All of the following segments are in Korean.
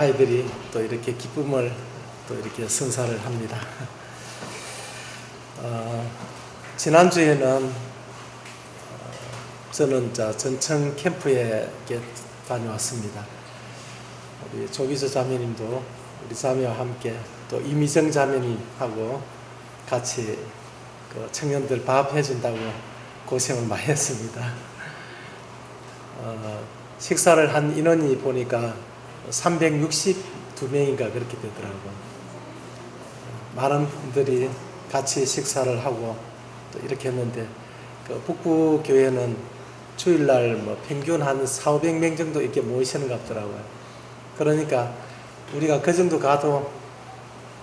아이들이 또 이렇게 기쁨을 또 이렇게 선사를 합니다. 지난주에는 저는 전청 캠프에 다녀왔습니다. 우리 조기서 자매님도 우리 자매와 함께 또 이미정 자매님하고 같이 그 청년들 밥 해준다고 고생을 많이 했습니다. 식사를 한 인원이 보니까 362명인가 그렇게 되더라고요. 많은 분들이 같이 식사를 하고 또 이렇게 했는데, 그 북부교회는 주일날 평균 한 400~500명 정도 이렇게 모이시는 것 같더라고요. 그러니까 우리가 그 정도 가도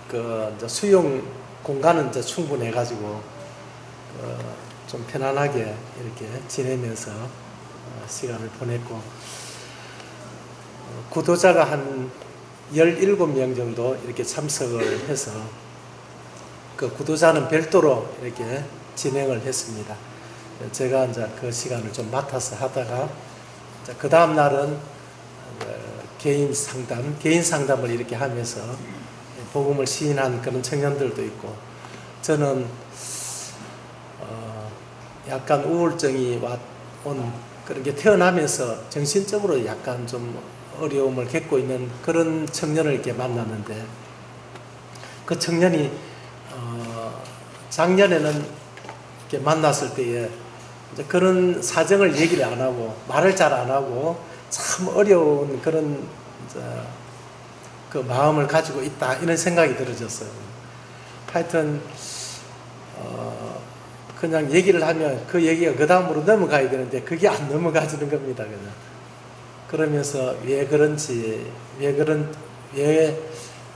그 수용 공간은 충분해가지고 좀 편안하게 이렇게 지내면서 시간을 보냈고, 구도자가 한 17명 정도 이렇게 참석을 해서 그 구도자는 별도로 이렇게 진행을 했습니다. 제가 이제 그 시간을 좀 맡아서 하다가, 그 다음 날은 개인 상담을 이렇게 하면서 복음을 시인한 그런 청년들도 있고, 저는 약간 우울증이 온 그런 게 태어나면서 정신적으로 약간 좀 어려움을 겪고 있는 그런 청년을 이렇게 만났는데, 그 청년이 작년에는 이렇게 만났을 때에 이제 그런 사정을 얘기를 안 하고 말을 잘 안 하고 참 어려운 그런 그 마음을 가지고 있다, 이런 생각이 들어졌어요. 하여튼 그냥 얘기를 하면 그 얘기가 그 다음으로 넘어가야 되는데 그게 안 넘어가지는 겁니다. 그냥 그러면서 왜 그런지,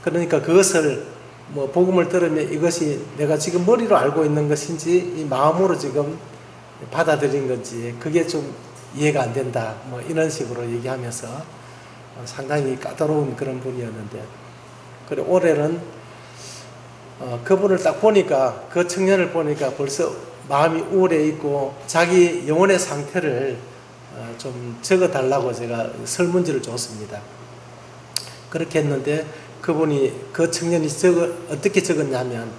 그러니까 그것을 복음을 들으면 이것이 내가 지금 머리로 알고 있는 것인지 이 마음으로 지금 받아들인 건지 그게 좀 이해가 안 된다, 이런 식으로 얘기하면서 상당히 까다로운 그런 분이었는데, 그리고 올해는 그분을 딱 보니까, 그 청년을 보니까 벌써 마음이 우울해 있고 자기 영혼의 상태를 좀 적어달라고 제가 설문지를 줬습니다. 그렇게 했는데 그 청년이 어떻게 적었냐면,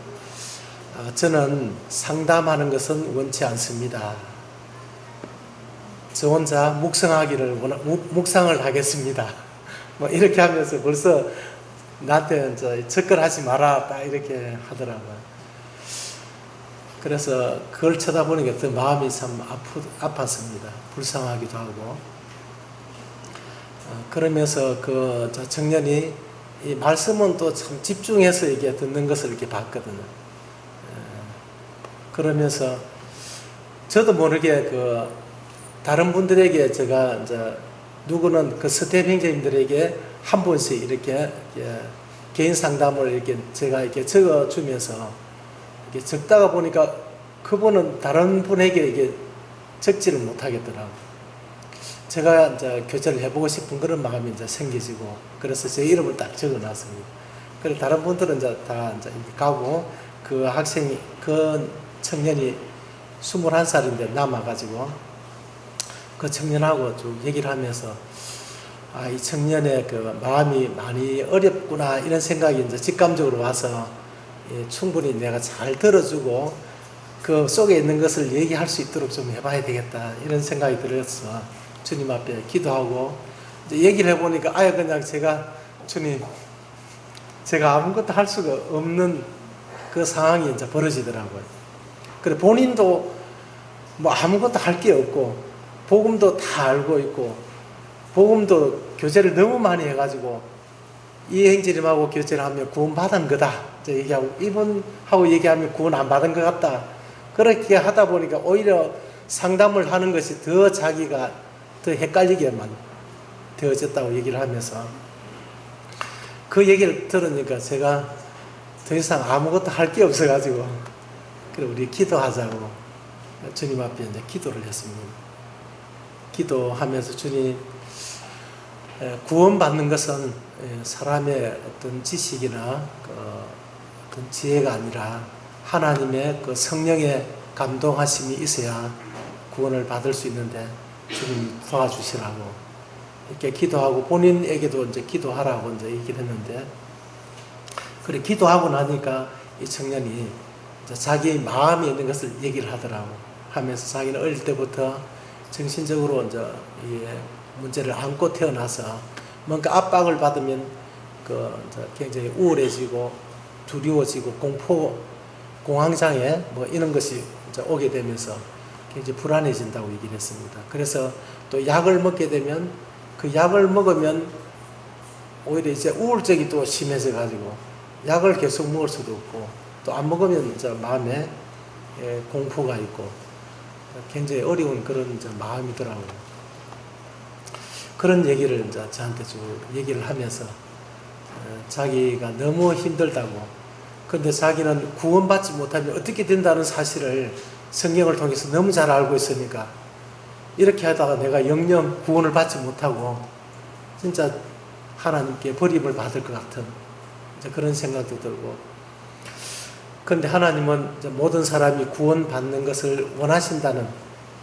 저는 상담하는 것은 원치 않습니다. 저 혼자 묵상을 하겠습니다. 이렇게 하면서 벌써 나한테 이제 접근하지 마라, 딱 이렇게 하더라고요. 그래서 그걸 쳐다보니까 더 마음이 참 아팠습니다. 불쌍하기도 하고. 그러면서 그 청년이 이 말씀은 또 참 집중해서 이게 듣는 것을 이렇게 봤거든요. 그러면서 저도 모르게 그 다른 분들에게 제가 이제 누구는 그 스텝 행정님들에게 한 번씩 이렇게 개인 상담을 이렇게 제가 이렇게 적어주면서 이렇게 적다가 보니까 그분은 다른 분에게 이게 적지를 못하겠더라고요. 제가 이제 교제를 해보고 싶은 그런 마음이 이제 생기지고, 그래서 제 이름을 딱 적어놨습니다. 그리고 다른 분들은 이제 다 이제 가고, 그 청년이 21살인데 남아가지고, 그 청년하고 쭉 얘기를 하면서, 이 청년의 그 마음이 많이 어렵구나, 이런 생각이 이제 직감적으로 와서, 충분히 내가 잘 들어주고, 그 속에 있는 것을 얘기할 수 있도록 좀 해봐야 되겠다, 이런 생각이 들어서, 주님 앞에 기도하고 이제 얘기를 해보니까 그냥 주님, 제가 아무것도 할 수가 없는 그 상황이 이제 벌어지더라고요. 그래 본인도 아무것도 할 게 없고, 복음도 다 알고 있고, 복음도 교제를 너무 많이 해가지고 이 행제님하고 교제를 하면 구원 받은 거다 이제 얘기하고, 이분하고 얘기하면 구원 안 받은 것 같다, 그렇게 하다 보니까 오히려 상담을 하는 것이 더 자기가 더 헷갈리게만 되어졌다고 얘기를 하면서, 그 얘기를 들으니까 제가 더 이상 아무것도 할 게 없어가지고, 그래 우리 기도하자고 주님 앞에 이제 기도를 했습니다. 기도하면서, 주님, 구원받는 것은 사람의 어떤 지식이나 어떤 지혜가 아니라 하나님의 그 성령의 감동하심이 있어야 구원을 받을 수 있는데 주님 도와주시라고 이렇게 기도하고 본인에게도 이제 기도하라고 이제 얘기를 했는데, 그래 기도하고 나니까 이 청년이 이제 자기 마음에 있는 것을 얘기를 하더라고. 하면서 자기는 어릴 때부터 정신적으로 이제 이 문제를 안고 태어나서 뭔가 압박을 받으면 이제 굉장히 우울해지고 두려워지고 공황장애 뭐 이런 것이 이제 오게 되면서 굉장히 불안해진다고 얘기를 했습니다. 그래서 또 약을 먹게 되면 그 약을 먹으면 오히려 이제 우울증이 또 심해져 가지고 약을 계속 먹을 수도 없고, 또 안 먹으면 이제 마음에 공포가 있고 굉장히 어려운 그런 이제 마음이더라고요. 그런 얘기를 이제 저한테 쭉 얘기를 하면서 자기가 너무 힘들다고, 근데 자기는 구원받지 못하면 어떻게 된다는 사실을 성경을 통해서 너무 잘 알고 있으니까 이렇게 하다가 내가 영영 구원을 받지 못하고 진짜 하나님께 버림을 받을 것 같은 이제 그런 생각도 들고, 그런데 하나님은 이제 모든 사람이 구원받는 것을 원하신다는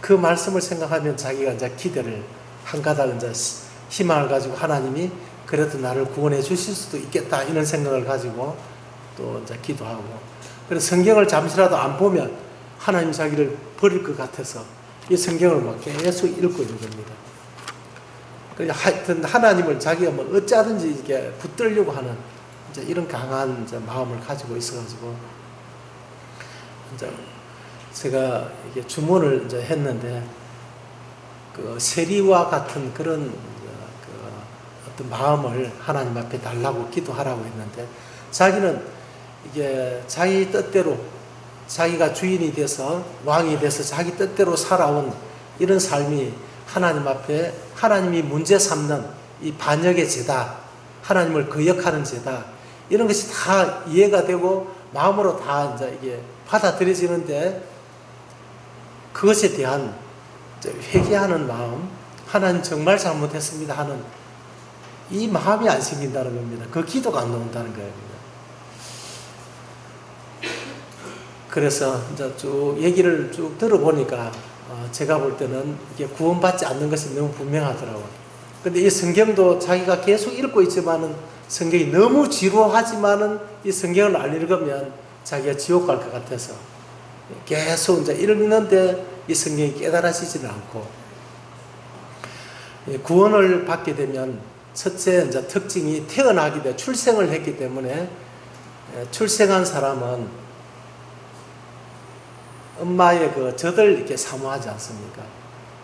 그 말씀을 생각하면 자기가 이제 기대를 한 가닥 이제 희망을 가지고 하나님이 그래도 나를 구원해 주실 수도 있겠다 이런 생각을 가지고 또 이제 기도하고, 그래서 성경을 잠시라도 안 보면 하나님 자기를 버릴 것 같아서 이 성경을 막 계속 읽고 있는 겁니다. 그러니까 하여튼 하나님을 자기가 뭐 어찌하든지 이렇게 붙들려고 하는 이제 이런 강한 이제 마음을 가지고 있어가지고, 이제 제가 이게 주문을 이제 했는데 그 세리와 같은 그런 어떤 마음을 하나님 앞에 달라고 기도하라고 했는데, 자기는 이게 자기 뜻대로 자기가 주인이 돼서 왕이 돼서 자기 뜻대로 살아온 이런 삶이 하나님 앞에 하나님이 문제 삼는 이 반역의 죄다, 하나님을 거역하는 죄다, 이런 것이 다 이해가 되고 마음으로 다 이제 이게 받아들여지는데, 그것에 대한 회개하는 마음, 하나님 정말 잘못했습니다 하는 이 마음이 안 생긴다는 겁니다. 그 기도가 안 나온다는 거예요. 그래서 이제 쭉 얘기를 쭉 들어보니까 제가 볼 때는 이게 구원받지 않는 것이 너무 분명하더라고요. 근데 이 성경도 자기가 계속 읽고 있지만은 성경이 너무 지루하지만은 이 성경을 안 읽으면 자기가 지옥 갈 것 같아서 계속 이제 읽는데 이 성경이 깨달아지지는 않고, 구원을 받게 되면 첫째 이제 특징이 태어나게 돼 출생을 했기 때문에, 출생한 사람은 엄마의 그 젖을 이렇게 사모하지 않습니까?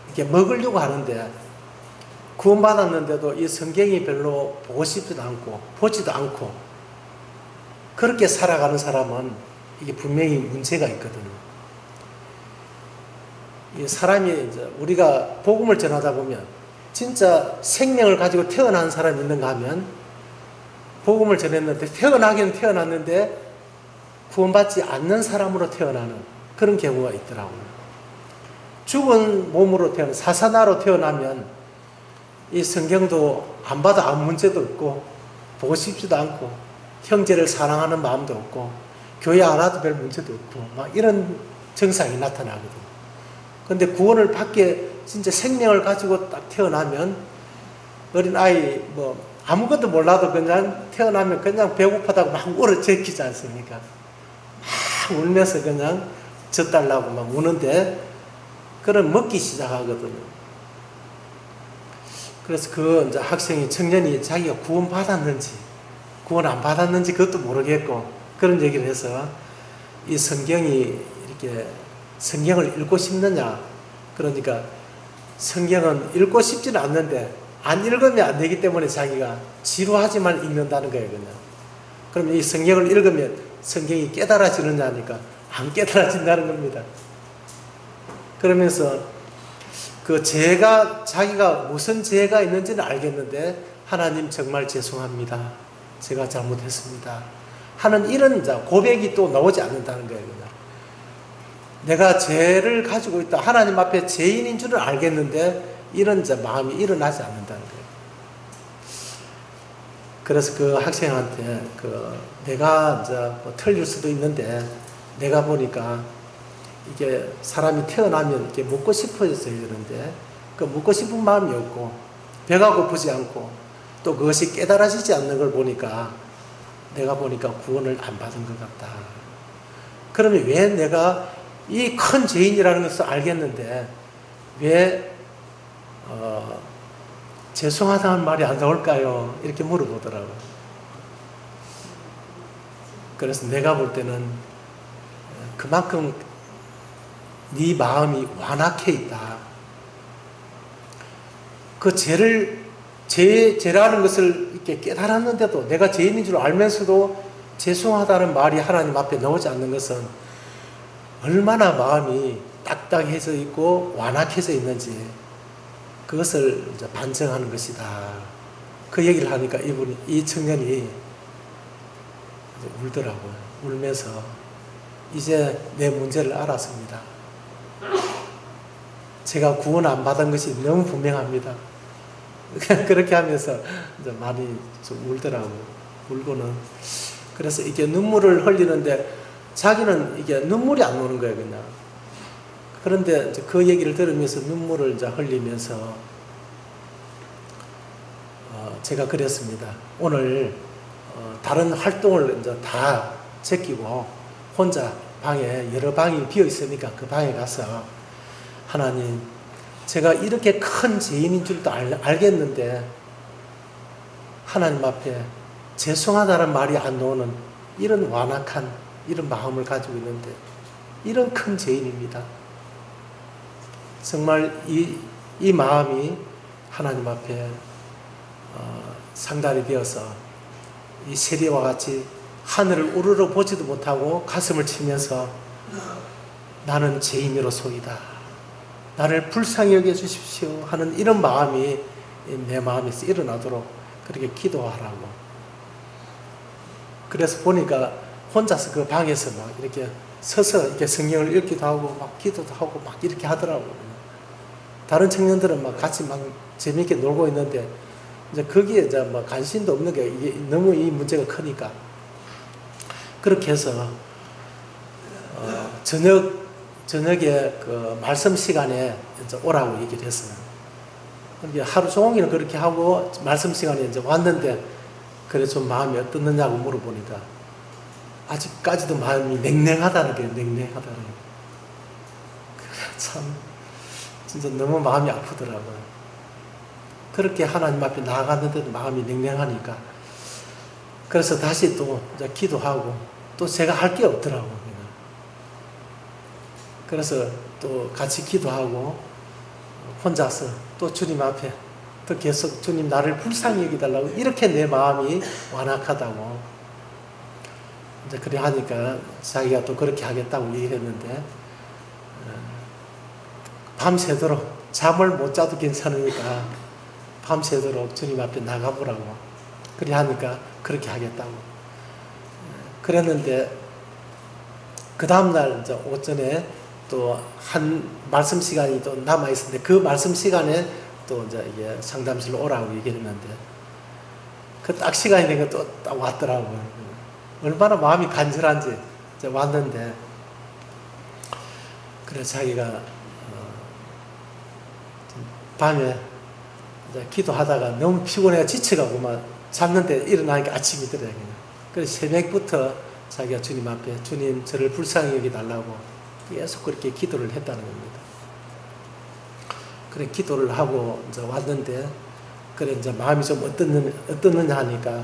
이렇게 먹으려고 하는데, 구원받았는데도 이 성경이 별로 보고 싶지도 않고 보지도 않고 그렇게 살아가는 사람은 이게 분명히 문제가 있거든요. 이 사람이 이제 우리가 복음을 전하다 보면 진짜 생명을 가지고 태어난 사람이 있는가 하면, 복음을 전했는데 태어나긴 태어났는데 구원받지 않는 사람으로 태어나는 그런 경우가 있더라고요. 죽은 몸으로 사사나로 태어나면 이 성경도 안 봐도 아무 문제도 없고 보고 싶지도 않고 형제를 사랑하는 마음도 없고 교회 안 와도 별 문제도 없고 막 이런 증상이 나타나거든요. 그런데 구원을 받게 진짜 생명을 가지고 딱 태어나면, 어린 아이 뭐 아무것도 몰라도 그냥 태어나면 그냥 배고프다고 막 울어 제끼지 않습니까? 막 울면서 그냥 젖 달라고 막 우는데, 그런 먹기 시작하거든요. 그래서 그 이제 학생이, 청년이 자기가 구원 받았는지 구원 안 받았는지 그것도 모르겠고 그런 얘기를 해서, 이 성경이 이렇게 성경을 읽고 싶느냐, 그러니까 성경은 읽고 싶지는 않는데 안 읽으면 안 되기 때문에 자기가 지루하지만 읽는다는 거예요. 그냥 그럼 이 성경을 읽으면 성경이 깨달아지느냐니까 안 깨달아진다는 겁니다. 그러면서 그 죄가, 자기가 무슨 죄가 있는지는 알겠는데 하나님 정말 죄송합니다, 제가 잘못했습니다 하는 이런 고백이 또 나오지 않는다는 거예요. 그냥 내가 죄를 가지고 있다, 하나님 앞에 죄인인 줄은 알겠는데 이런 마음이 일어나지 않는다는 거예요. 그래서 그 학생한테 내가 뭐 틀릴 수도 있는데, 내가 보니까 이게 사람이 태어나면 이렇게 묻고 싶어져서 이러는데 그 묻고 싶은 마음이 없고 배가 고프지 않고 또 그것이 깨달아지지 않는 걸 보니까 내가 보니까 구원을 안 받은 것 같다. 그러면 왜 내가 이 큰 죄인이라는 것을 알겠는데 왜 죄송하다는 말이 안 나올까요? 이렇게 물어보더라고요. 그래서 내가 볼 때는 그만큼 네 마음이 완악해 있다. 그 죄라는 것을 이렇게 깨달았는데도 내가 죄인인 줄 알면서도 죄송하다는 말이 하나님 앞에 나오지 않는 것은 얼마나 마음이 딱딱해져 있고 완악해져 있는지 그것을 이제 반증하는 것이다. 그 얘기를 하니까 이 청년이 울더라고요. 울면서 이제 내 문제를 알았습니다. 제가 구원 안 받은 것이 너무 분명합니다. 그렇게 하면서 이제 많이 좀 울더라고요. 울고는 그래서 이게 눈물을 흘리는데 자기는 이게 눈물이 안 오는 거예요, 그냥. 그런데 이제 그 얘기를 들으면서 눈물을 이제 흘리면서 제가 그랬습니다. 오늘 다른 활동을 이제 다 제끼고 혼자 방에 여러 방이 비어 있으니까 그 방에 가서 하나님, 제가 이렇게 큰 죄인인 줄도 알겠는데 하나님 앞에 죄송하다는 말이 안 나오는 이런 완악한 이런 마음을 가지고 있는데 이런 큰 죄인입니다. 정말 이 마음이 하나님 앞에 상달이 되어서 이 세리와 같이 하늘을 우러러 보지도 못하고 가슴을 치면서 나는 죄인으로소이다. 나를 불쌍히 여겨주십시오 하는 이런 마음이 내 마음에서 일어나도록 그렇게 기도하라고. 그래서 보니까 혼자서 그 방에서 막 이렇게 서서 이렇게 성경을 읽기도 하고 막 기도도 하고 막 이렇게 하더라고요. 다른 청년들은 막 같이 막 재미있게 놀고 있는데 이제 거기에 이제 뭐 관심도 없는 게 이게 너무 이 문제가 크니까 그렇게 해서 저녁에 그 말씀 시간에 이제 오라고 얘기를 했어요. 하루 종일 그렇게 하고 말씀 시간에 이제 왔는데 그래 좀 마음이 어떻느냐고 물어보니까 아직까지도 마음이 냉랭하다는 게 냉랭하다는 게 참 진짜 너무 마음이 아프더라고요. 그렇게 하나님 앞에 나아갔는데도 마음이 냉랭하니까 그래서 다시 또 이제 기도하고 또 제가 할 게 없더라고요. 그래서 또 같이 기도하고 혼자서 또 주님 앞에 또 계속 주님 나를 불쌍히 여기달라고 이렇게 내 마음이 완악하다고 이제 그래 하니까 자기가 또 그렇게 하겠다고 얘기를 했는데 밤새도록 잠을 못 자도 괜찮으니까 밤새도록 주님 앞에 나가보라고 그래 하니까 그렇게 하겠다고 그랬는데 그 다음날 이제 오전에 또 한 말씀 시간이 또 남아 있었는데 그 말씀 시간에 또 이제 이게 상담실로 오라고 얘기를 했는데 그 딱 시간이 된 거 또 딱 왔더라고요. 얼마나 마음이 간절한지 이제 왔는데 그래서 자기가 밤에 이제 기도하다가 너무 피곤해 지쳐가고 막 잤는데 일어나니까 아침이더래요. 그래서 새벽부터 자기가 주님 앞에 주님 저를 불쌍히 여기달라고 계속 그렇게 기도를 했다는 겁니다. 그래 기도를 하고 이제 왔는데 그래 이제 마음이 좀 어떻느냐 하니까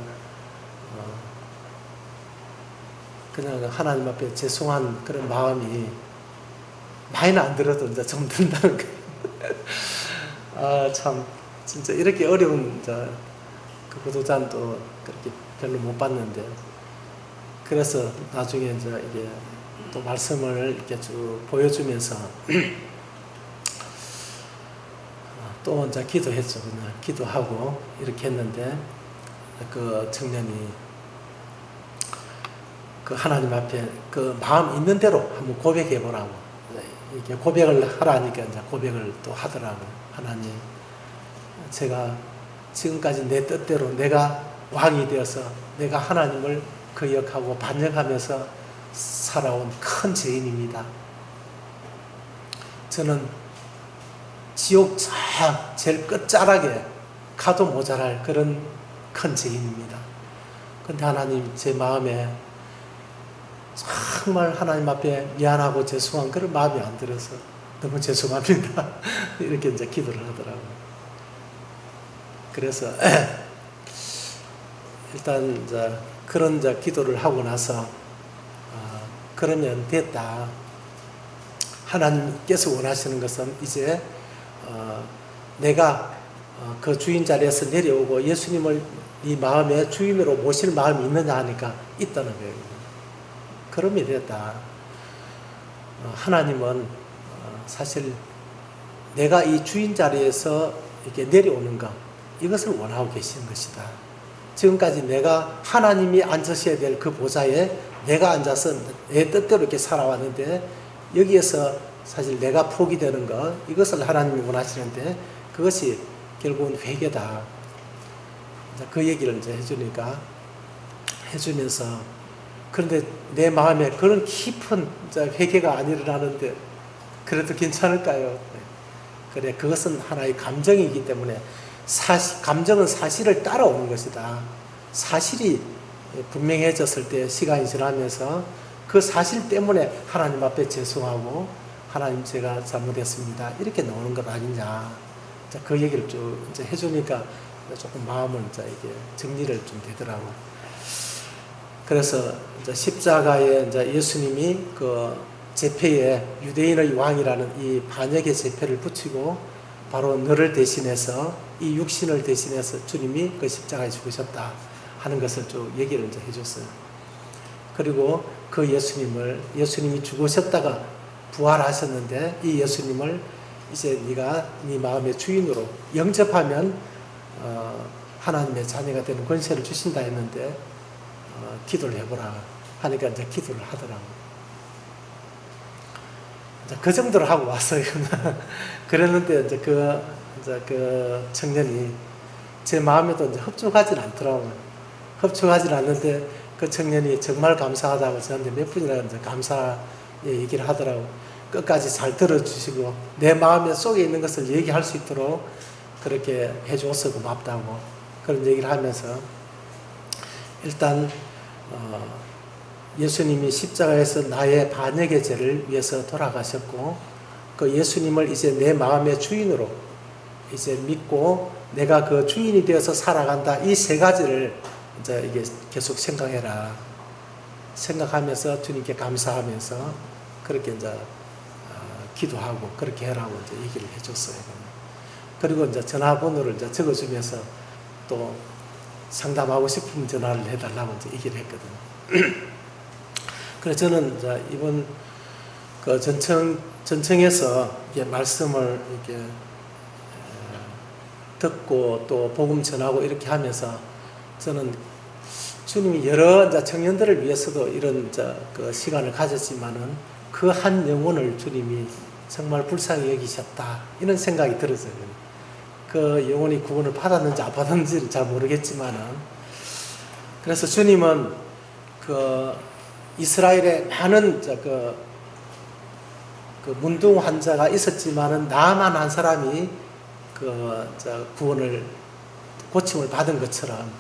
그냥 하나님 앞에 죄송한 그런 마음이 많이는 안 들어도 이제 좀 든다는 거예요. 아 참 진짜 이렇게 어려운 이제 그 구도자는 또 그렇게 별로 못 봤는데 그래서 나중에 이제 이게 또 말씀을 이렇게 쭉 보여주면서 또 이제 기도했죠. 그냥 기도하고 이렇게 했는데 그 청년이 그 하나님 앞에 그 마음 있는 대로 한번 고백해 보라고 이렇게 고백을 하라니까 이제 고백을 또 하더라고요. 하나님, 제가 지금까지 내 뜻대로 내가 왕이 되어서 내가 하나님을 거역하고 반역하면서 살아온 큰 죄인입니다. 저는 지옥 제일 끝자락에 가도 모자랄 그런 큰 죄인입니다. 근데 하나님 제 마음에 정말 하나님 앞에 미안하고 죄송한 그런 마음이 안 들어서 너무 죄송합니다. 이렇게 이제 기도를 하더라고요. 그래서 일단 이제 그런 이제 기도를 하고 나서 그러면 됐다. 하나님께서 원하시는 것은 이제 내가 그 주인 자리에서 내려오고 예수님을 이 마음에 주인으로 모실 마음이 있느냐 하니까 있다는 거예요. 그러면 됐다. 하나님은 사실 내가 이 주인 자리에서 이렇게 내려오는 것, 이것을 원하고 계시는 것이다. 지금까지 내가 하나님이 앉으셔야 될 그 보좌에 내가 앉아서 내 뜻대로 이렇게 살아왔는데 여기에서 사실 내가 포기되는 것, 이것을 하나님이 원하시는데 그것이 결국은 회개다. 그 얘기를 이제 해주면서 그런데 내 마음에 그런 깊은 회개가 안 일어나는데 그래도 괜찮을까요? 그래, 그것은 하나의 감정이기 때문에 감정은 사실을 따라오는 것이다. 사실이 분명해졌을 때 시간이 지나면서 그 사실 때문에 하나님 앞에 죄송하고 하나님 제가 잘못했습니다. 이렇게 나오는 것 아니냐. 그 얘기를 쭉 이제 해주니까 조금 마음을 이제 이게 정리를 좀 되더라고요. 그래서 이제 십자가에 이제 예수님이 그 제패에 유대인의 왕이라는 이 반역의 제패를 붙이고 바로 너를 대신해서 이 육신을 대신해서 주님이 그 십자가에 죽으셨다 하는 것을 쭉 얘기를 이제 해줬어요. 그리고 그 예수님이 죽으셨다가 부활하셨는데 이 예수님을 이제 네가 네 마음의 주인으로 영접하면 하나님의 자녀가 되는 권세를 주신다 했는데 기도를 해보라 하니까 이제 기도를 하더라고요. 그 정도로 하고 왔어요. 그랬는데 이제 그 청년이 제 마음에도 이제 흡족하진 않더라고요. 흡족하진 않는데 그 청년이 정말 감사하다고 저한테 몇 분이나 이제 감사 얘기를 하더라고요. 끝까지 잘 들어주시고 내 마음에 속에 있는 것을 얘기할 수 있도록 그렇게 해줘서 고맙다고 그런 얘기를 하면서 일단 예수님이 십자가에서 나의 반역의 죄를 위해서 돌아가셨고 그 예수님을 이제 내 마음의 주인으로 이제 믿고 내가 그 주인이 되어서 살아간다. 이 세 가지를 이제 이게 계속 생각해라. 생각하면서 주님께 감사하면서 그렇게 이제 기도하고 그렇게 해라고 이제 얘기를 해줬어요. 그리고 이제 전화번호를 이제 적어주면서 또 상담하고 싶으면 전화를 해달라고 이제 얘기를 했거든요. 그래서 저는 이제 이번 그 전청에서 이게 말씀을 이렇게 듣고 또 복음 전하고 이렇게 하면서 저는 주님이 여러 이제 청년들을 위해서도 이런 이제 그 시간을 가졌지만은 그 한 영혼을 주님이 정말 불쌍히 여기셨다 이런 생각이 들었어요. 그 영혼이 구원을 받았는지 안 받았는지는 잘 모르겠지만은 그래서 주님은 그 이스라엘에 많은 그 문둥 환자가 있었지만은 나만 한 사람이 구원을 고침을 받은 것처럼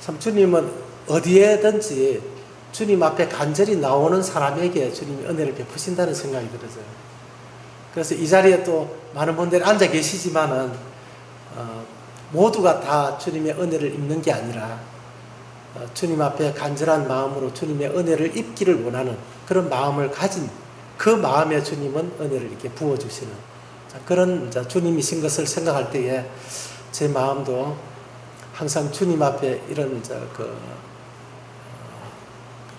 참 주님은 어디에든지 주님 앞에 간절히 나오는 사람에게 주님이 은혜를 베푸신다는 생각이 들어요. 그래서 이 자리에 또 많은 분들이 앉아 계시지만은 모두가 다 주님의 은혜를 입는 게 아니라 주님 앞에 간절한 마음으로 주님의 은혜를 입기를 원하는 그런 마음을 가진 그 마음에 주님은 은혜를 이렇게 부어주시는 그런 주님이신 것을 생각할 때에 제 마음도 항상 주님 앞에 이런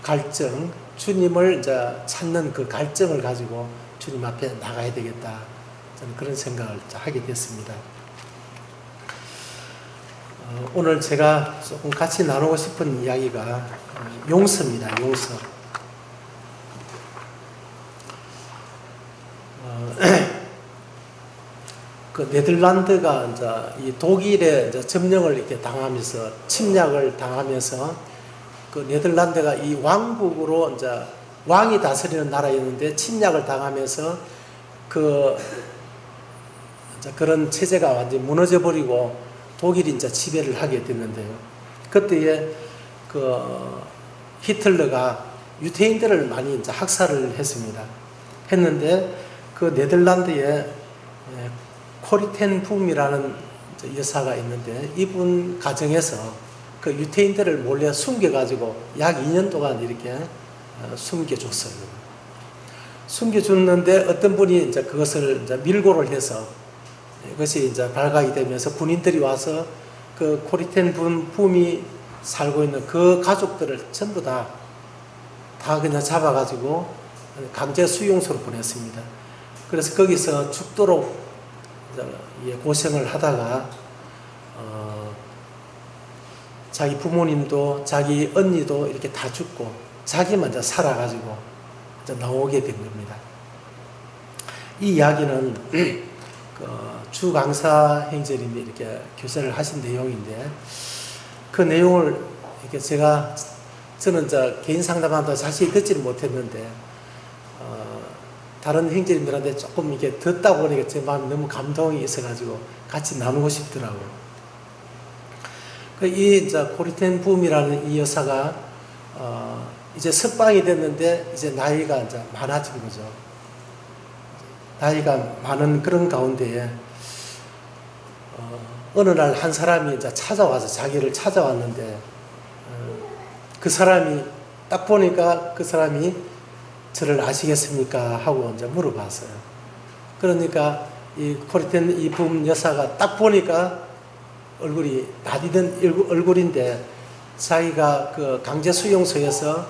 갈증, 주님을 찾는 그 갈증을 가지고 주님 앞에 나가야 되겠다. 저는 그런 생각을 하게 됐습니다. 오늘 제가 조금 같이 나누고 싶은 이야기가 용서입니다. 용서. 그 네덜란드가 이 독일의 점령을 이렇게 당하면서 침략을 당하면서 그 네덜란드가 이 왕국으로 왕이 다스리는 나라였는데 침략을 당하면서 그런 체제가 완전히 무너져 버리고 독일이 이제 지배를 하게 됐는데요. 그때에 그 히틀러가 유태인들을 많이 이제 학살을 했습니다. 했는데 그 네덜란드에 코리텐붐이라는 여사가 있는데 이분 가정에서 그 유태인들을 몰래 숨겨가지고 약 2년 동안 이렇게 숨겨줬어요. 숨겨줬는데 어떤 분이 이제 그것을 이제 밀고를 해서 이것이 이제 발각이 되면서 군인들이 와서 그 코리텐붐이 살고 있는 그 가족들을 전부 다 그냥 잡아가지고 강제 수용소로 보냈습니다. 그래서 거기서 죽도록 고생을 하다가 자기 부모님도 자기 언니도 이렇게 다 죽고 자기만 이제 살아가지고 이제 나오게 된 겁니다. 이 이야기는 주 강사 행제님이 이렇게 교사를 하신 내용인데 그 내용을 이렇게 저는 이제 개인 상담한다고 자세히 듣지를 못했는데 다른 형제님들한테 조금 이렇게 듣다 보니까 제 마음이 너무 감동이 있어가지고 같이 나누고 싶더라고요. 이 이제 코리텐붐이라는 이 여사가 이제 석방이 됐는데 이제 나이가 이제 많아진 거죠. 나이가 많은 그런 가운데에 어느 날 한 사람이 이제 찾아와서 자기를 찾아왔는데 그 사람이 딱 보니까 그 사람이 저를 아시겠습니까? 하고 이제 물어봤어요. 그러니까 이 코리텐붐 여사가 딱 보니까 얼굴이 나디던 얼굴인데 자기가 그 강제 수용소에서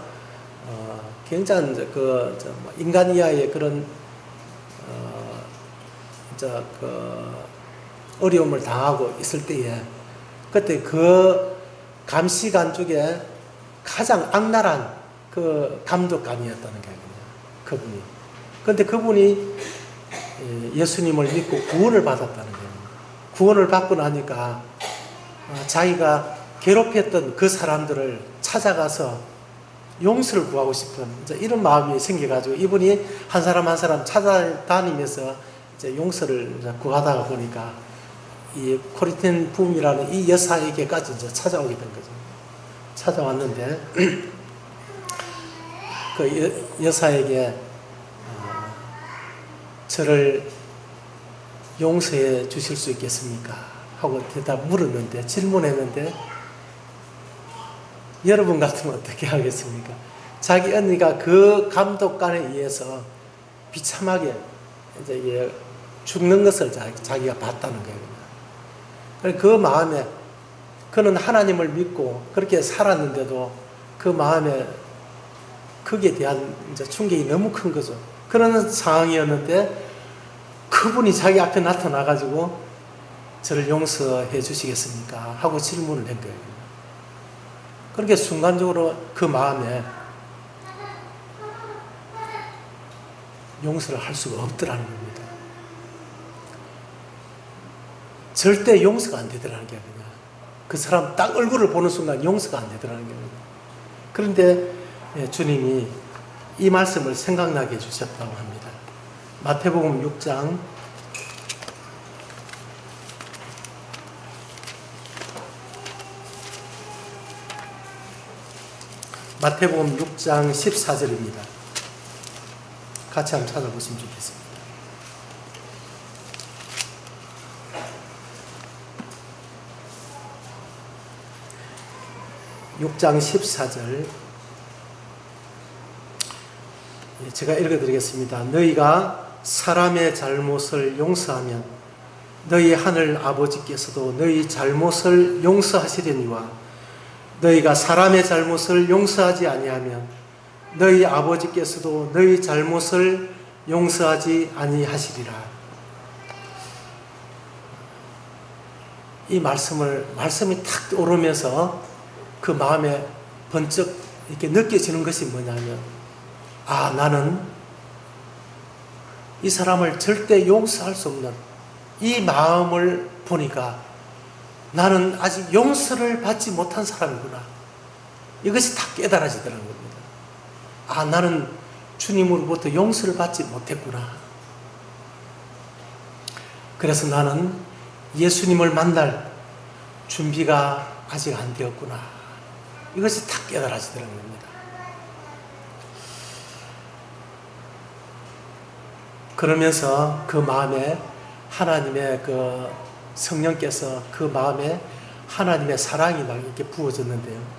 굉장히 그 인간 이하의 그런 어려움을 당하고 있을 때에 그때 그 감시관 중에 가장 악랄한 그 감독관이었다는 거예요. 그분이. 그런데 그분이 예수님을 믿고 구원을 받았다는 거예요. 구원을 받고 나니까 자기가 괴롭혔던 그 사람들을 찾아가서 용서를 구하고 싶은 이런 마음이 생겨가지고 이분이 한 사람 한 사람 찾아다니면서 이제 용서를 이제 구하다가 보니까 이 코리텐붐이라는 이 여사에게까지 이제 찾아오게 된 거죠. 찾아왔는데 그 여사에게 저를 용서해 주실 수 있겠습니까? 하고 대답 물었는데 질문했는데 여러분 같으면 어떻게 하겠습니까? 자기 언니가 그 감독관에 의해서 비참하게 이제 죽는 것을 자기가 봤다는 거예요. 그 마음에 그는 하나님을 믿고 그렇게 살았는데도 그 마음에 거기에 대한 이제 충격이 너무 큰 거죠. 그런 상황이었는데 그분이 자기 앞에 나타나가지고 저를 용서해 주시겠습니까? 하고 질문을 한 거예요. 그렇게 순간적으로 그 마음에 용서를 할 수가 없더라는 겁니다. 절대 용서가 안 되더라는 게 아니라 그 사람 딱 얼굴을 보는 순간 용서가 안 되더라는 겁니다. 그런데 주님이 이 말씀을 생각나게 해주셨다고 합니다. 마태복음 6장 마태복음 6장 14절입니다. 같이 한번 찾아보시면 좋겠습니다. (6장 14절) 제가 읽어드리겠습니다. 너희가 사람의 잘못을 용서하면 너희 하늘 아버지께서도 너희 잘못을 용서하시려니와 너희가 사람의 잘못을 용서하지 아니하면 너희 아버지께서도 너희 잘못을 용서하지 아니하시리라. 이 말씀이 탁 오르면서 그 마음에 번쩍 이렇게 느껴지는 것이 뭐냐면 나는 이 사람을 절대 용서할 수 없는 이 마음을 보니까 나는 아직 용서를 받지 못한 사람이구나. 이것이 다 깨달아지더라는 겁니다. 나는 주님으로부터 용서를 받지 못했구나. 그래서 나는 예수님을 만날 준비가 아직 안 되었구나. 이것이 탁 깨달아지더라는 겁니다. 그러면서 그 마음에 하나님의 그 성령께서 그 마음에 하나님의 사랑이 막 이렇게 부어졌는데요.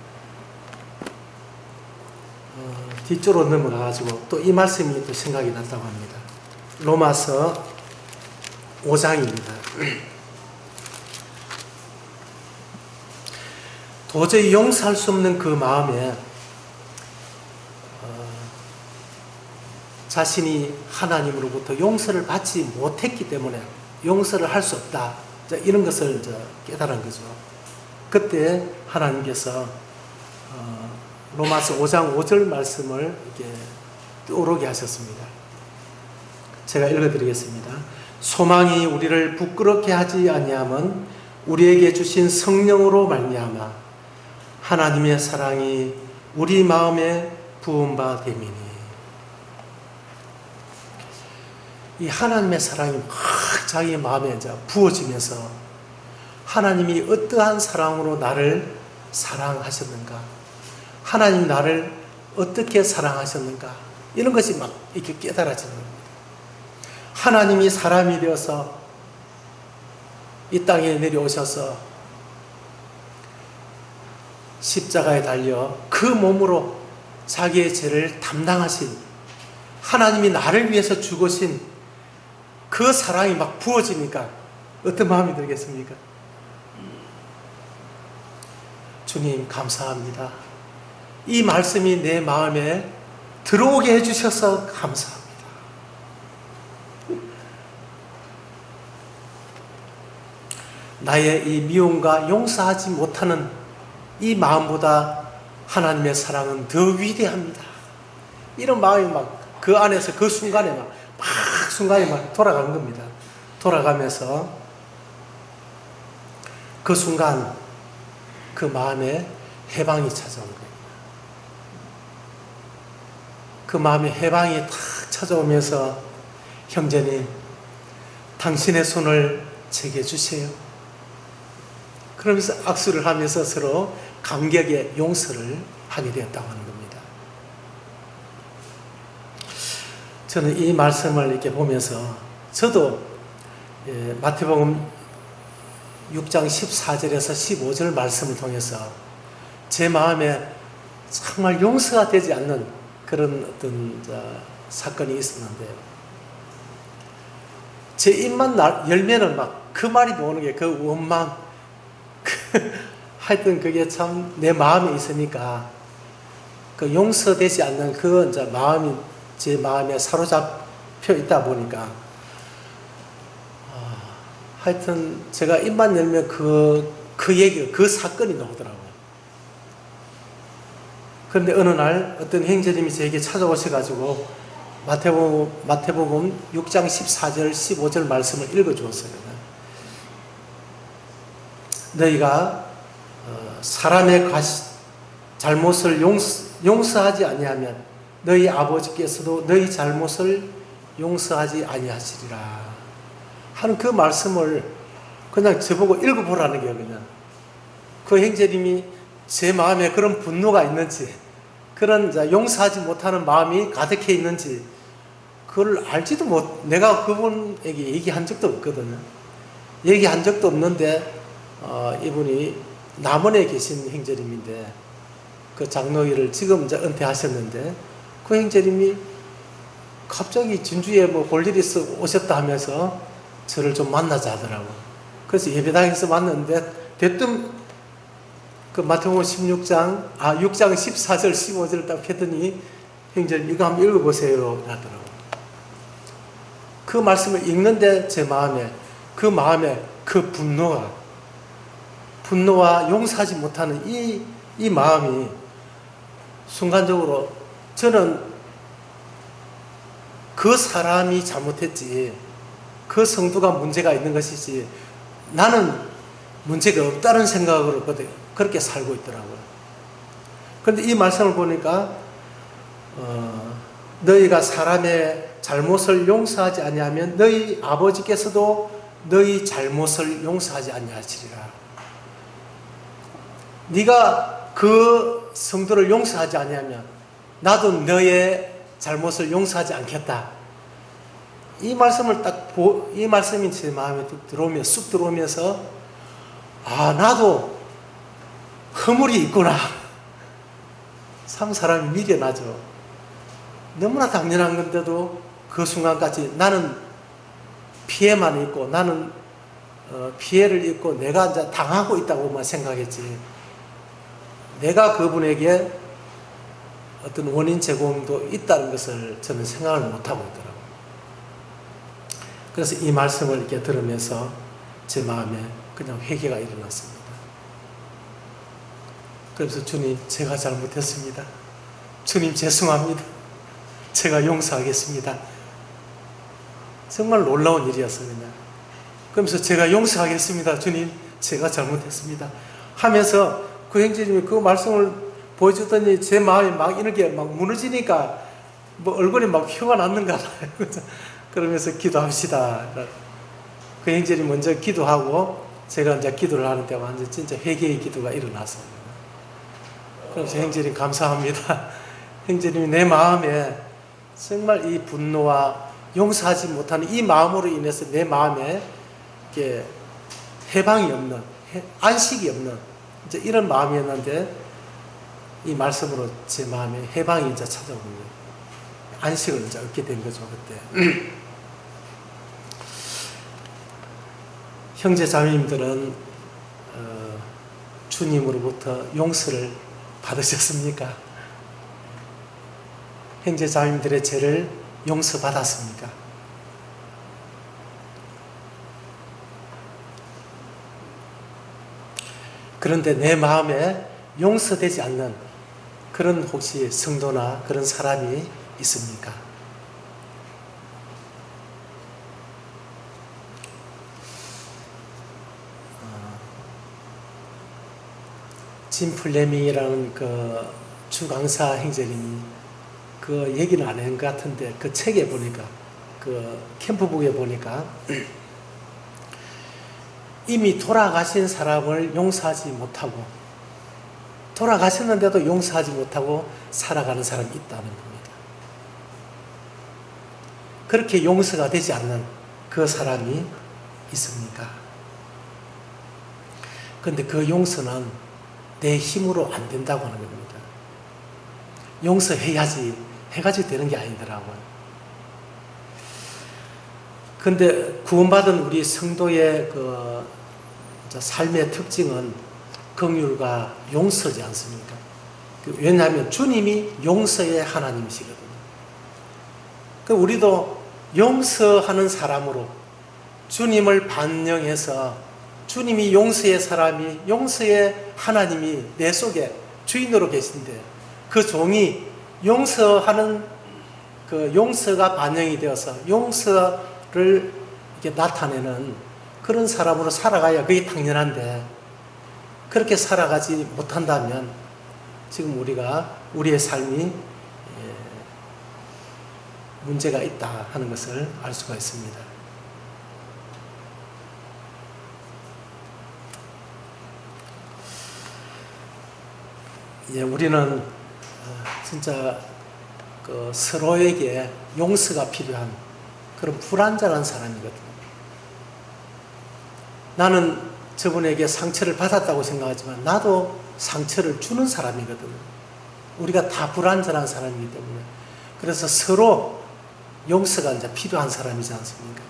뒤쪽으로 넘어가가지고 또 이 말씀이 또 생각이 났다고 합니다. 로마서 5장입니다. 도저히 용서할 수 없는 그 마음에 자신이 하나님으로부터 용서를 받지 못했기 때문에 용서를 할 수 없다. 이런 것을 이제 깨달은 거죠. 그때 하나님께서 로마서 5장 5절 말씀을 이렇게 떠오르게 하셨습니다. 제가 읽어드리겠습니다. 소망이 우리를 부끄럽게 하지 아니함은 우리에게 주신 성령으로 말미암아 하나님의 사랑이 우리 마음에 부은 바 됨이니. 이 하나님의 사랑이 막 자기 마음에 이제 부어지면서 하나님이 어떠한 사랑으로 나를 사랑하셨는가, 하나님이 나를 어떻게 사랑하셨는가, 이런 것이 막 이렇게 깨달아지는 겁니다. 하나님이 사람이 되어서 이 땅에 내려오셔서 십자가에 달려 그 몸으로 자기의 죄를 담당하신, 하나님이 나를 위해서 죽으신 그 사랑이 막 부어지니까 어떤 마음이 들겠습니까? 주님 감사합니다. 이 말씀이 내 마음에 들어오게 해주셔서 감사합니다. 나의 이 미움과 용서하지 못하는 이 마음보다 하나님의 사랑은 더 위대합니다. 이런 마음이 막 그 안에서 그 순간에 순간에 막 돌아간 겁니다. 돌아가면서 그 순간 그 마음에 해방이 찾아온 거예요. 그 마음에 해방이 탁 찾아오면서 형제님, 당신의 손을 제게 주세요. 그러면서 악수를 하면서 서로 감격의 용서를 하게 되었다고 하는 겁니다. 저는 이 말씀을 이렇게 보면서 저도 마태복음 6장 14절에서 15절 말씀을 통해서 제 마음에 정말 용서가 되지 않는 그런 어떤 사건이 있었는데요. 제 입만 열면은 막 그 말이 나오는 게 그 원망, 하여튼 그게 참 내 마음에 있으니까 그 용서되지 않는 그 이제 마음이 제 마음에 사로잡혀 있다 보니까 하여튼 제가 입만 열면 그 얘기가, 그 사건이 나오더라고요. 그런데 어느 날 어떤 형제님이 저에게 찾아오셔가지고 마태복음 6장 14절 15절 말씀을 읽어주었어요. 너희가 사람의 잘못을 용서하지 아니하면 너희 아버지께서도 너희 잘못을 용서하지 아니하시리라 하는 그 말씀을 그냥 저보고 읽어보라는 거예요. 그냥 그 형제님이 제 마음에 그런 분노가 있는지, 그런 용서하지 못하는 마음이 가득해 있는지 그걸 알지도 못, 내가 그분에게 얘기한 적도 없거든요. 얘기한 적도 없는데 이분이 남원에 계신 형제님인데 그 장로회를 지금 이제 은퇴하셨는데 그 형제님이 갑자기 진주에 뭐 볼 일이 있어 오셨다 하면서 저를 좀 만나자 하더라고. 그래서 예배당에서 만났는데 대뜸 그 마태복음 6장 14절 15절을 딱 펴더니 형제님 이거 한번 읽어보세요 하더라고. 그 말씀을 읽는데 제 마음에 그 분노와 용서하지 못하는 이 마음이 순간적으로 저는 그 사람이 잘못했지, 그 성도가 문제가 있는 것이지 나는 문제가 없다는 생각으로 그렇게 살고 있더라고요. 그런데 이 말씀을 보니까 너희가 사람의 잘못을 용서하지 아니하면 너희 아버지께서도 너희 잘못을 용서하지 아니하시리라. 네가 그 성도를 용서하지 않으면 나도 너의 잘못을 용서하지 않겠다. 이 말씀을 이 말씀이 제 마음에 쑥 들어오면서 아, 나도 허물이 있구나. 참 사람이 미련하죠. 너무나 당연한 건데도 그 순간까지 나는 피해만 있고 나는 피해를 입고 내가 이제 당하고 있다고만 생각했지, 내가 그분에게 어떤 원인 제공도 있다는 것을 저는 생각을 못하고 있더라고요. 그래서 이 말씀을 이렇게 들으면서 제 마음에 그냥 회개가 일어났습니다. 그래서 주님, 제가 잘못했습니다. 주님, 죄송합니다. 제가 용서하겠습니다. 정말 놀라운 일이었어요. 그냥. 그러면서 제가 용서하겠습니다. 주님, 제가 잘못했습니다. 하면서 그 형제님이 그 말씀을 보여주더니 제 마음이 막 이렇게 막 무너지니까 뭐 얼굴에 막 혀가 났는가 봐요. 그러면서 기도합시다. 그 형제님 먼저 기도하고 제가 이제 기도를 하는데 완전 진짜 회개의 기도가 일어났어요. 그래서 형제님 감사합니다. 형제님이 내 마음에 정말 이 분노와 용서하지 못하는 이 마음으로 인해서 내 마음에 이렇게 해방이 없는, 안식이 없는 이제 이런 마음이었는데 이 말씀으로 제 마음에 해방이 이제 찾아오는 안식을 이제 얻게 된 거죠, 그때. 형제 자매님들은 주님으로부터 용서를 받으셨습니까? 형제 자매님들의 죄를 용서받았습니까? 그런데 내 마음에 용서되지 않는 그런 혹시 성도나 그런 사람이 있습니까? 짐 플레밍이라는 그 주강사 형제님이 그 얘기는 안 한 것 같은데 그 책에 보니까 그 캠프북에 보니까 이미 돌아가신 사람을 용서하지 못하고 돌아가셨는데도 용서하지 못하고 살아가는 사람이 있다는 겁니다. 그렇게 용서가 되지 않는 그 사람이 있습니까? 그런데 그 용서는 내 힘으로 안 된다고 하는 겁니다. 용서해야지 해가지고 되는 게 아니더라고요. 그런데 구원받은 우리 성도의 그 삶의 특징은 긍휼과 용서지 않습니까? 왜냐하면 주님이 용서의 하나님이시거든요. 우리도 용서하는 사람으로 주님을 반영해서 주님이 용서의 사람이, 용서의 하나님이 내 속에 주인으로 계신데 그 종이 용서하는 그 용서가 반영이 되어서 용서를 이렇게 나타내는 그런 사람으로 살아가야 그게 당연한데 그렇게 살아가지 못한다면 지금 우리의 삶이 문제가 있다 하는 것을 알 수가 있습니다. 우리는 진짜 그 서로에게 용서가 필요한 그런 불완전한 사람이거든요. 나는 저분에게 상처를 받았다고 생각하지만 나도 상처를 주는 사람이거든요. 우리가 다 불완전한 사람이기 때문에 그래서 서로 용서가 이제 필요한 사람이지 않습니까?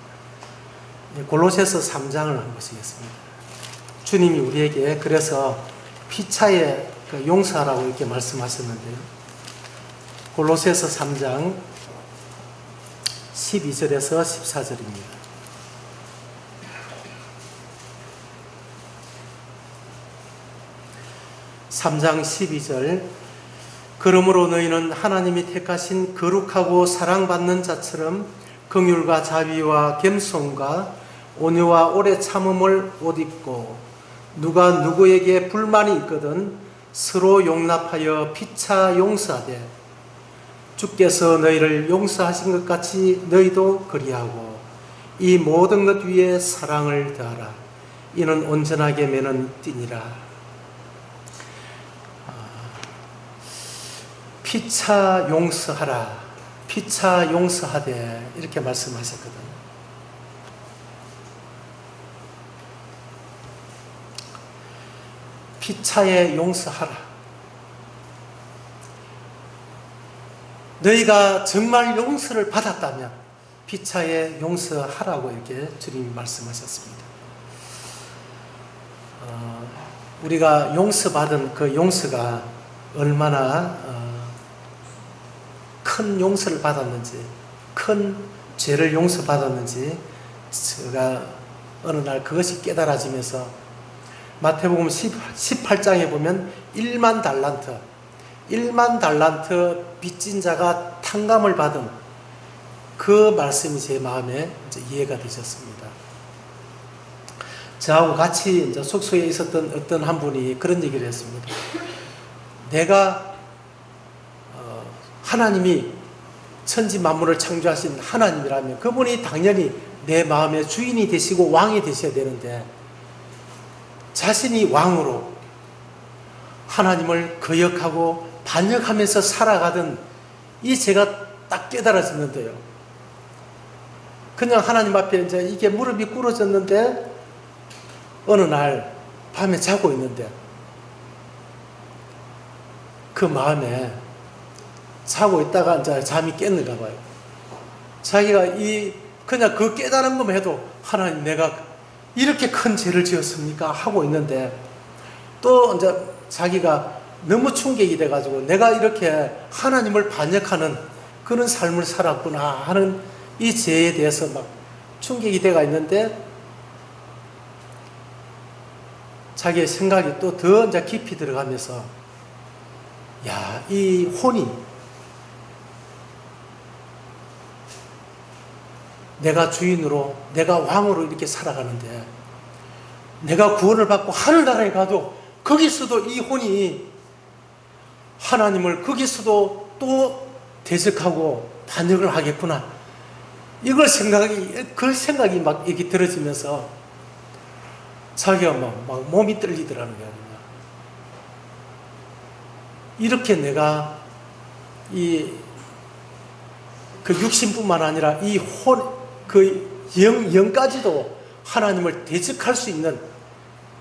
골로새서 3장을 한 보시겠습니다. 주님이 우리에게 그래서 피차에 용서하라고 이렇게 말씀하셨는데요. 골로새서 3장 12절에서 14절입니다. 3장 12절 그러므로 너희는 하나님이 택하신 거룩하고 사랑받는 자처럼 긍휼과 자비와 겸손과 온유와 오래 참음을 옷 입고 누가 누구에게 불만이 있거든 서로 용납하여 피차 용서하되 주께서 너희를 용서하신 것 같이 너희도 그리하고 이 모든 것 위에 사랑을 더하라. 이는 온전하게 매는 띠니라. 피차 용서하라, 피차 용서하되 이렇게 말씀하셨거든요. 피차에 용서하라. 너희가 정말 용서를 받았다면 피차에 용서하라고 이렇게 주님이 말씀하셨습니다. 우리가 용서받은 그 용서가 얼마나 큰 용서를 받았는지, 큰 죄를 용서받았는지 제가 어느 날 그것이 깨달아지면서 마태복음 18장에 보면 1만 달란트 빚진 자가 탕감을 받은 그 말씀이 제 마음에 이제 이해가 되셨습니다. 저하고 같이 이제 숙소에 있었던 어떤 한 분이 그런 얘기를 했습니다. 내가 하나님이 천지 만물을 창조하신 하나님이라면 그분이 당연히 내 마음의 주인이 되시고 왕이 되셔야 되는데 자신이 왕으로 하나님을 거역하고 반역하면서 살아가던 이 제가 딱 깨달아졌는데요. 그냥 하나님 앞에 이제 이게 무릎이 꿇어졌는데 어느 날 밤에 자고 있는데 그 마음에 자고 있다가 이제 잠이 깼는가 봐요. 자기가 그냥 그 깨달은 것만 해도 하나님 내가 이렇게 큰 죄를 지었습니까? 하고 있는데 또 이제 자기가 너무 충격이 돼가지고 내가 이렇게 하나님을 반역하는 그런 삶을 살았구나 하는 이 죄에 대해서 막 충격이 돼가 있는데 자기의 생각이 또 더 이제 깊이 들어가면서 야, 이 혼이 내가 주인으로 내가 왕으로 이렇게 살아가는데 내가 구원을 받고 하늘나라에 가도 거기서도 이 혼이 하나님을 거기서도 또 대적하고 반역을 하겠구나. 그 생각이 막 이렇게 들어지면서 자기가 막 몸이 떨리더라는 거야. 이렇게 내가 그 육신뿐만 아니라 이 영까지도 하나님을 대적할 수 있는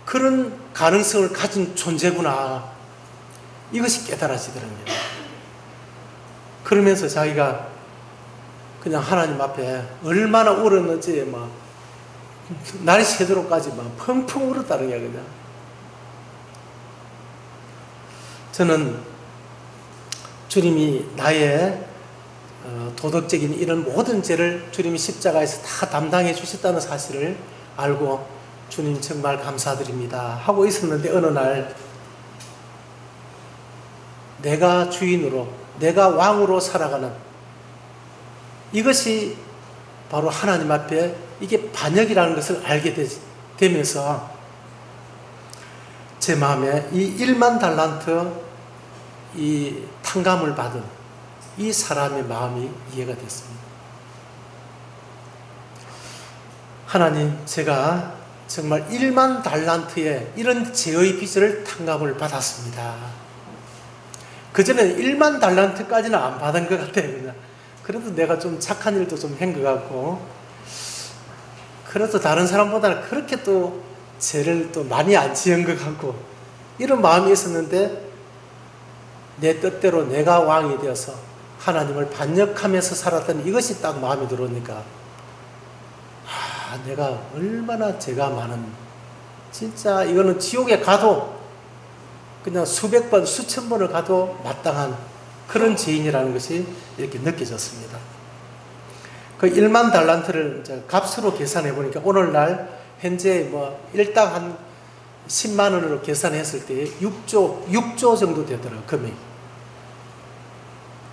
그런 가능성을 가진 존재구나. 이것이 깨달아지더라고요. 그러면서 자기가 그냥 하나님 앞에 얼마나 울었는지 막 날이 새도록까지 막 펑펑 울었다는 거야. 그냥 저는 주님이 나의 도덕적인 이런 모든 죄를 주님이 십자가에서 다 담당해 주셨다는 사실을 알고 주님 정말 감사드립니다 하고 있었는데 어느 날 내가 주인으로 내가 왕으로 살아가는 이것이 바로 하나님 앞에 이게 반역이라는 것을 알게 되면서 제 마음에 이 1만 달란트 이 탕감을 받은 이 사람의 마음이 이해가 됐습니다. 하나님, 제가 정말 1만 달란트의 이런 죄의 빚을 탕감을 받았습니다. 그전에는 1만 달란트까지는 안 받은 것 같아요. 그냥. 그래도 내가 좀 착한 일도 좀 한 것 같고, 그래도 다른 사람보다는 그렇게 또 죄를 또 많이 안 지은 것 같고, 이런 마음이 있었는데, 내 뜻대로 내가 왕이 되어서 하나님을 반역하면서 살았던 이것이 딱 마음에 들어오니까, 내가 얼마나 죄가 많은, 진짜 이거는 지옥에 가도 그냥 수백 번, 수천 번을 가도 마땅한 그런 죄인이라는 것이 이렇게 느껴졌습니다. 그 1만 달란트를 이제 값으로 계산해 보니까 오늘날 현재 일당 한 10만 원으로 계산했을 때 6조 정도 되더라고요, 금액이.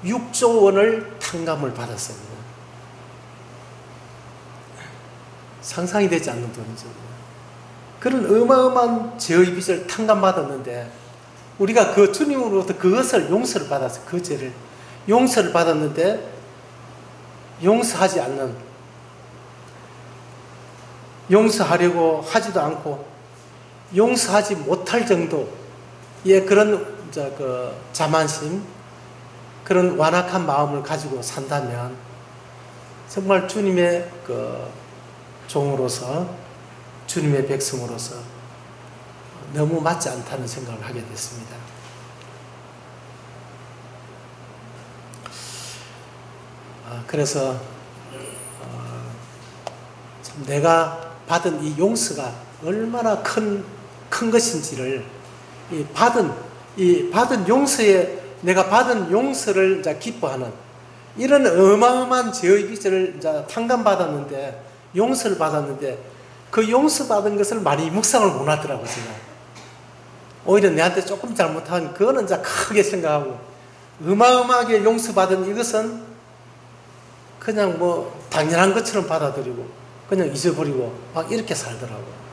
6조 원을 탕감을 받았습니다. 상상이 되지 않는 돈이죠. 그런 어마어마한 죄의 빚을 탕감받았는데 우리가 그 주님으로부터 그것을 용서를 받았어요. 그 죄를 용서를 받았는데 용서하지 않는, 용서하려고 하지도 않고 용서하지 못할 정도의 그런 자만심, 그런 완악한 마음을 가지고 산다면 정말 주님의 그 종으로서, 주님의 백성으로서 너무 맞지 않다는 생각을 하게 됐습니다. 그래서 참 내가 받은 이 용서가 얼마나 큰 것인지를, 이 받은 용서에, 내가 받은 용서를 이제 기뻐하는 이런 어마어마한 죄의 빚을 이제 탕감받았는데, 용서를 받았는데, 그 용서받은 것을 많이 묵상을 못 하더라고요, 제가. 오히려 내한테 조금 잘못한 그거는 이제 크게 생각하고, 어마어마하게 용서받은 이것은 그냥 뭐 당연한 것처럼 받아들이고, 그냥 잊어버리고, 막 이렇게 살더라고요.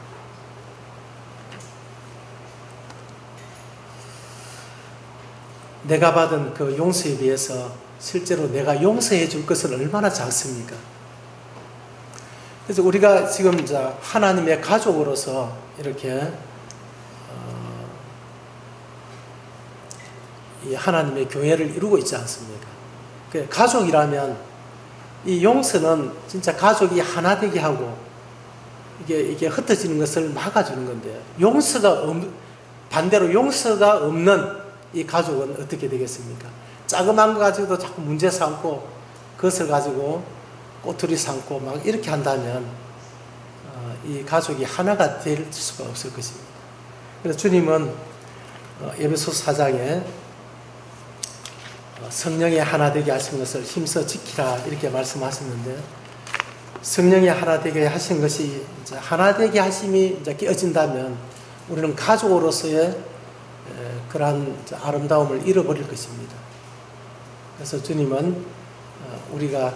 내가 받은 그 용서에 비해서 실제로 내가 용서해 줄 것은 얼마나 작습니까? 그래서 우리가 지금 이제 하나님의 가족으로서 이렇게 이 하나님의 교회를 이루고 있지 않습니까? 그 가족이라면 이 용서는 진짜 가족이 하나 되게 하고 이게 흩어지는 것을 막아주는 건데, 반대로 용서가 없는 이 가족은 어떻게 되겠습니까? 자그마한 거 가지고도 자꾸 문제 삼고, 그것을 가지고 꼬투리 삼고 막 이렇게 한다면 이 가족이 하나가 될 수가 없을 것입니다. 그래서 주님은 에베소서 4장에 성령의 하나 되게 하신 것을 힘써 지키라 이렇게 말씀하셨는데, 성령의 하나 되게 하신 것이 이제 하나 되게 하심이 이제 깨어진다면 우리는 가족으로서의 그러한 아름다움을 잃어버릴 것입니다. 그래서 주님은 우리가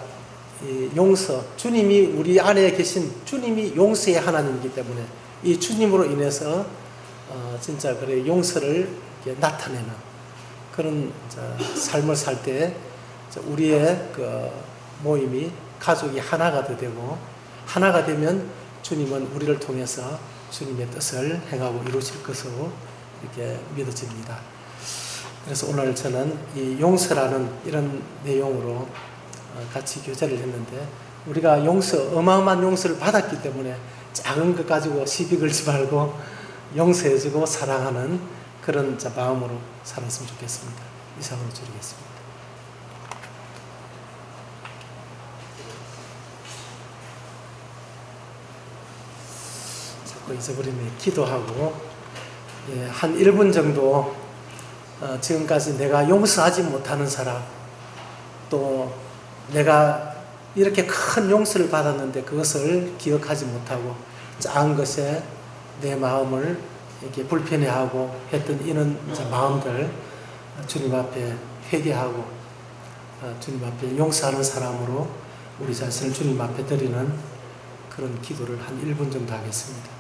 이 용서, 주님이 우리 안에 계신 주님이 용서의 하나님이기 때문에 이 주님으로 인해서 진짜 그래 용서를 이렇게 나타내는 그런 삶을 살 때 우리의 그 모임이, 가족이 하나가 되고, 하나가 되면 주님은 우리를 통해서 주님의 뜻을 행하고 이루실 것으로 이렇게 믿어집니다. 그래서 오늘 저는 이 용서라는 이런 내용으로 같이 교제를 했는데, 우리가 어마어마한 용서를 받았기 때문에 작은 것 가지고 시비 걸지 말고 용서해주고 사랑하는 그런 마음으로 살았으면 좋겠습니다. 이상으로 드리겠습니다. 자꾸 잊어버리면 기도하고, 한 1분 정도 지금까지 내가 용서하지 못하는 사람, 또 내가 이렇게 큰 용서를 받았는데 그것을 기억하지 못하고 작은 것에 내 마음을 이렇게 불편해하고 했던 이런 마음들 주님 앞에 회개하고 주님 앞에 용서하는 사람으로 우리 자신을 주님 앞에 드리는 그런 기도를 한 1분 정도 하겠습니다.